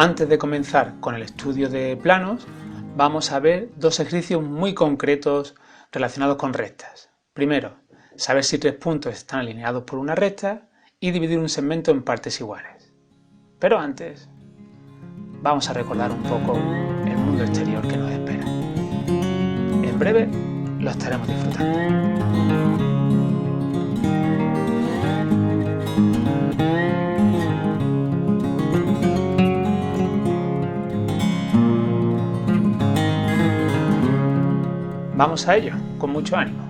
Antes de comenzar con el estudio de planos, vamos a ver dos ejercicios muy concretos relacionados con rectas. Primero, saber si tres puntos están alineados por una recta y dividir un segmento en partes iguales. Pero antes, vamos a recordar un poco el mundo exterior que nos espera. En breve lo estaremos disfrutando. Vamos a ello, con mucho ánimo.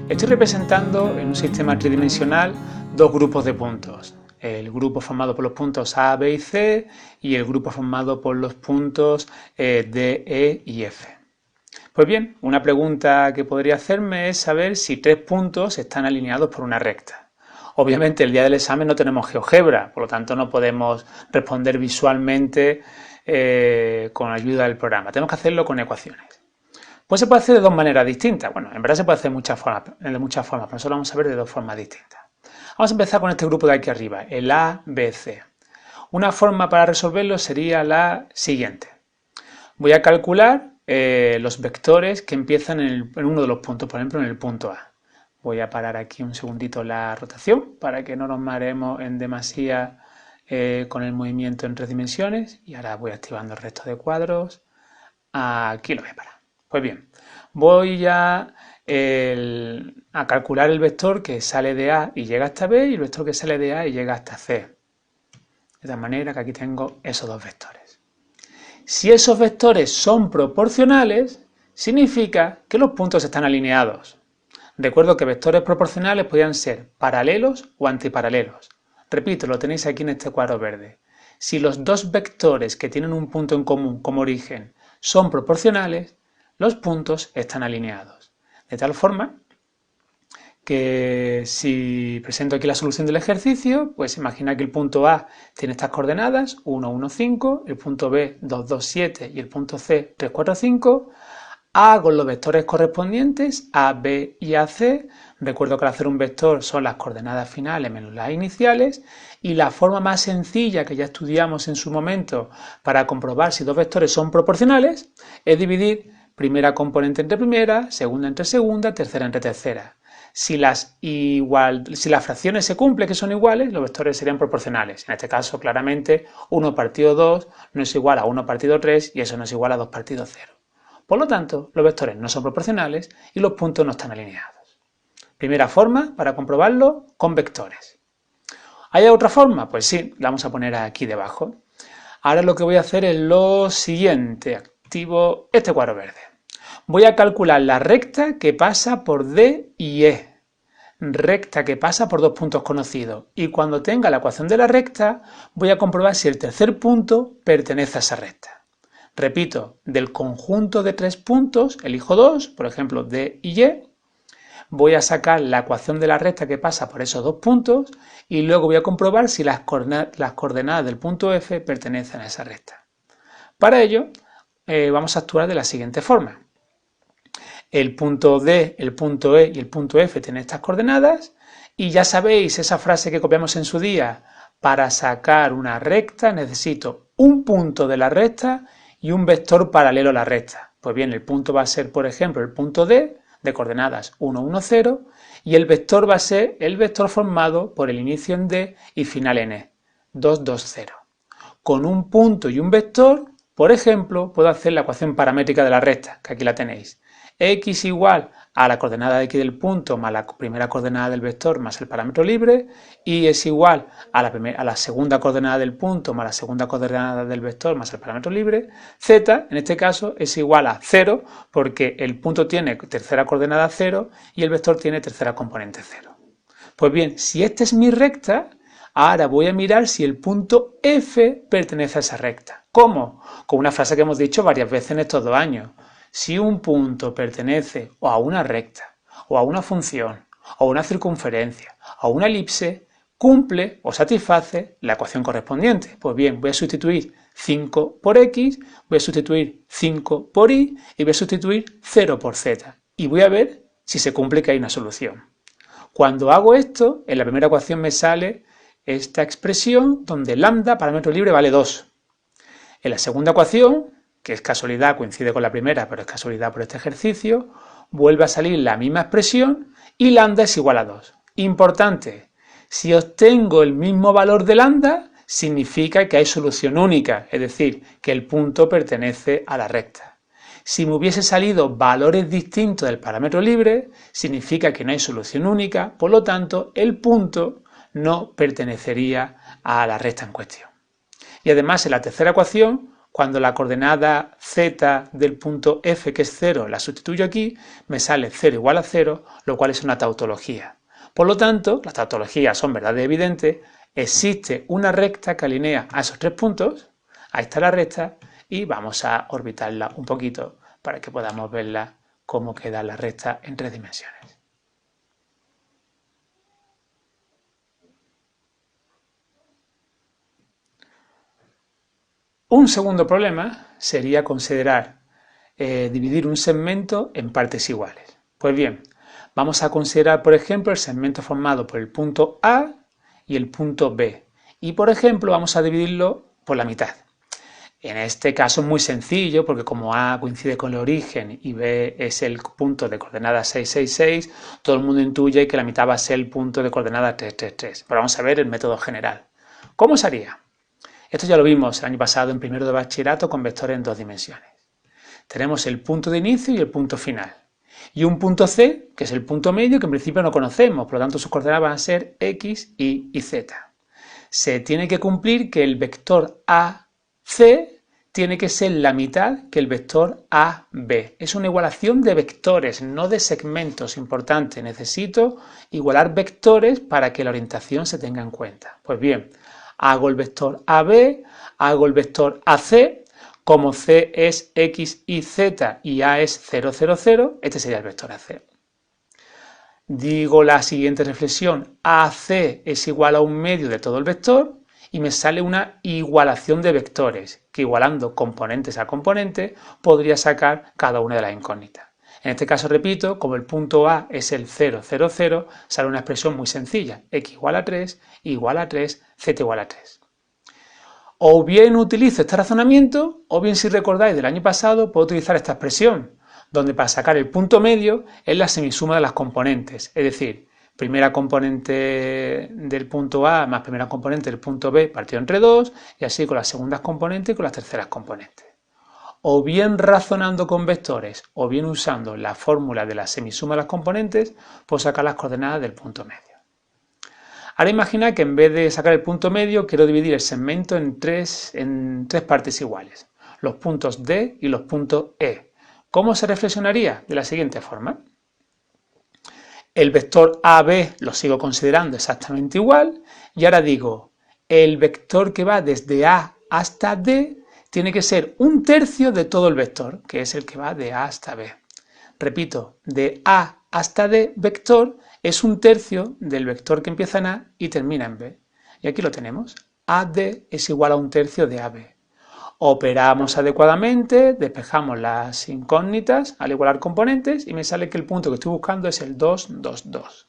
Estoy representando en un sistema tridimensional dos grupos de puntos. El grupo formado por los puntos A, B y C y el grupo formado por los puntos D, E y F. Pues bien, una pregunta que podría hacerme es saber si tres puntos están alineados por una recta. Obviamente el día del examen no tenemos GeoGebra, por lo tanto no podemos responder visualmente con ayuda del programa. Tenemos que hacerlo con ecuaciones. Pues se puede hacer de dos maneras distintas. Bueno, en verdad se puede hacer de muchas formas, pero nosotros vamos a ver de dos formas distintas. Vamos a empezar con este grupo de aquí arriba, el A, B, C. Una forma para resolverlo sería la siguiente. Voy a calcular los vectores que empiezan en uno de los puntos, por ejemplo en el punto A. Voy a parar aquí un segundito la rotación para que no nos mareemos en demasía con el movimiento en tres dimensiones. Y ahora voy activando el resto de cuadros. Aquí lo voy a parar. Pues bien, voy a calcular el vector que sale de A y llega hasta B y el vector que sale de A y llega hasta C. De tal manera que aquí tengo esos dos vectores. Si esos vectores son proporcionales, significa que los puntos están alineados. Recuerdo que vectores proporcionales podían ser paralelos o antiparalelos. Repito, lo tenéis aquí en este cuadro verde. Si los dos vectores que tienen un punto en común como origen son proporcionales, los puntos están alineados. De tal forma que si presento aquí la solución del ejercicio, pues imagina que el punto A tiene estas coordenadas, 1, 1, 5, el punto B, 2, 2, 7 y el punto C, 3, 4, 5. Hago los vectores correspondientes a, B y a C. Recuerdo que al hacer un vector son las coordenadas finales menos las iniciales. Y la forma más sencilla que ya estudiamos en su momento para comprobar si dos vectores son proporcionales es dividir primera componente entre primera, segunda entre segunda, tercera entre tercera. Si las fracciones se cumplen, que son iguales, los vectores serían proporcionales. En este caso, claramente, 1 partido 2 no es igual a 1 partido 3 y eso no es igual a 2 partido 0. Por lo tanto, los vectores no son proporcionales y los puntos no están alineados. Primera forma para comprobarlo con vectores. ¿Hay otra forma? Pues sí, la vamos a poner aquí debajo. Ahora lo que voy a hacer es lo siguiente. Activo este cuadro verde. Voy a calcular la recta que pasa por D y E. Recta que pasa por dos puntos conocidos. Y cuando tenga la ecuación de la recta, voy a comprobar si el tercer punto pertenece a esa recta. Repito, del conjunto de tres puntos, elijo dos, por ejemplo D y E. Voy a sacar la ecuación de la recta que pasa por esos dos puntos y luego voy a comprobar si las coordenadas del punto F pertenecen a esa recta. Para ello, vamos a actuar de la siguiente forma. El punto D, el punto E y el punto F tienen estas coordenadas y ya sabéis esa frase que copiamos en su día, para sacar una recta necesito un punto de la recta y un vector paralelo a la recta. Pues bien, el punto va a ser, por ejemplo, el punto D de coordenadas 1, 1, 0 y el vector va a ser el vector formado por el inicio en D y final en E, 2, 2, 0. Con un punto y un vector, por ejemplo, puedo hacer la ecuación paramétrica de la recta, que aquí la tenéis. X igual a la coordenada de X del punto más la primera coordenada del vector más el parámetro libre, y es igual a la segunda coordenada del punto más la segunda coordenada del vector más el parámetro libre. Z, en este caso, es igual a 0 porque el punto tiene tercera coordenada 0 y el vector tiene tercera componente 0. Pues bien, si esta es mi recta, ahora voy a mirar si el punto F pertenece a esa recta. ¿Cómo? Con una frase que hemos dicho varias veces en estos 2 años. Si un punto pertenece o a una recta, o a una función, o a una circunferencia, o a una elipse, cumple o satisface la ecuación correspondiente. Pues bien, voy a sustituir 5 por X, voy a sustituir 5 por Y y voy a sustituir 0 por Z. Y voy a ver si se cumple que hay una solución. Cuando hago esto, en la primera ecuación me sale esta expresión donde lambda, parámetro libre, vale 2. En la segunda ecuación, que es casualidad, coincide con la primera, pero es casualidad por este ejercicio, vuelve a salir la misma expresión y lambda es igual a 2. Importante, si obtengo el mismo valor de lambda, significa que hay solución única, es decir, que el punto pertenece a la recta. Si me hubiese salido valores distintos del parámetro libre, significa que no hay solución única, por lo tanto, el punto no pertenecería a la recta en cuestión. Y además, en la tercera ecuación, cuando la coordenada z del punto f, que es 0, la sustituyo aquí, me sale 0 igual a 0, lo cual es una tautología. Por lo tanto, las tautologías son verdades evidentes, existe una recta que alinea a esos 3 puntos, ahí está la recta, y vamos a orbitarla un poquito para que podamos verla cómo queda la recta en 3 dimensiones. Un segundo problema sería considerar dividir un segmento en partes iguales. Pues bien, vamos a considerar, por ejemplo, el segmento formado por el punto A y el punto B. Y, por ejemplo, vamos a dividirlo por la mitad. En este caso es muy sencillo, porque como A coincide con el origen y B es el punto de coordenada 666, todo el mundo intuye que la mitad va a ser el punto de coordenada 333. Pero vamos a ver el método general. ¿Cómo se haría? Esto ya lo vimos el año pasado en primero de bachillerato con vectores en 2 dimensiones. Tenemos el punto de inicio y el punto final. Y un punto C, que es el punto medio, que en principio no conocemos, por lo tanto sus coordenadas van a ser X, Y y Z. Se tiene que cumplir que el vector AC tiene que ser la mitad que el vector AB. Es una igualación de vectores, no de segmentos. Importante, necesito igualar vectores para que la orientación se tenga en cuenta. Pues bien, hago el vector AB, hago el vector AC, como C es X, Y, Z y A es 0, 0, 0, este sería el vector AC. Digo la siguiente reflexión, AC es igual a un medio de todo el vector y me sale una igualación de vectores, que igualando componentes a componentes podría sacar cada una de las incógnitas. En este caso, repito, como el punto A es el 0, 0, 0, sale una expresión muy sencilla, x igual a 3, y igual a 3, z igual a 3. O bien utilizo este razonamiento, o bien si recordáis del año pasado, puedo utilizar esta expresión, donde para sacar el punto medio es la semisuma de las componentes, es decir, primera componente del punto A más primera componente del punto B partido entre 2, y así con las segundas componentes y con las terceras componentes. O bien razonando con vectores, o bien usando la fórmula de la semisuma de las componentes, puedo sacar las coordenadas del punto medio. Ahora imagina que en vez de sacar el punto medio, quiero dividir el segmento en tres partes iguales, los puntos D y los puntos E. ¿Cómo se reflexionaría? De la siguiente forma. El vector AB lo sigo considerando exactamente igual, y ahora digo, el vector que va desde A hasta D tiene que ser un tercio de todo el vector, que es el que va de A hasta B. Repito, de A hasta D vector es un tercio del vector que empieza en A y termina en B. Y aquí lo tenemos. AD es igual a un tercio de AB. Operamos adecuadamente, despejamos las incógnitas al igualar componentes y me sale que el punto que estoy buscando es el 2, 2, 2.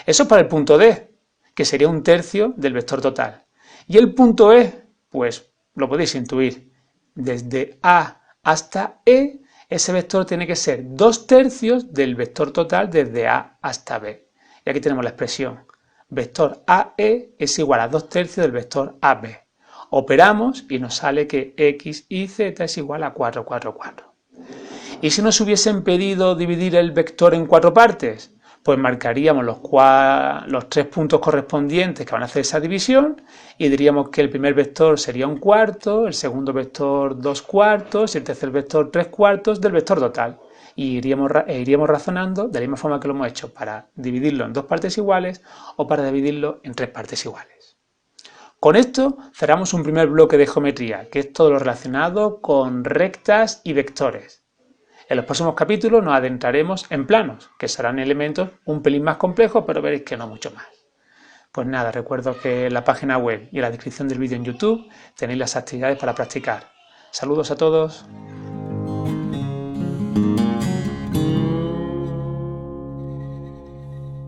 Eso es para el punto D, que sería un tercio del vector total. Y el punto E, pues lo podéis intuir, desde A hasta E, ese vector tiene que ser 2 tercios del vector total desde A hasta B. Y aquí tenemos la expresión, vector AE es igual a 2 tercios del vector AB. Operamos y nos sale que X y Z es igual a 4, 4, 4. ¿Y si nos hubiesen pedido dividir el vector en 4 partes? Pues marcaríamos los 3 puntos correspondientes que van a hacer esa división y diríamos que el primer vector sería 1/4, el segundo vector 2/4 y el tercer vector 3/4 del vector total. Y iríamos razonando de la misma forma que lo hemos hecho para dividirlo en 2 partes iguales o para dividirlo en 3 partes iguales. Con esto cerramos un primer bloque de geometría, que es todo lo relacionado con rectas y vectores. En los próximos capítulos nos adentraremos en planos, que serán elementos un pelín más complejos, pero veréis que no mucho más. Pues nada, recuerdo que en la página web y en la descripción del vídeo en YouTube tenéis las actividades para practicar. Saludos a todos.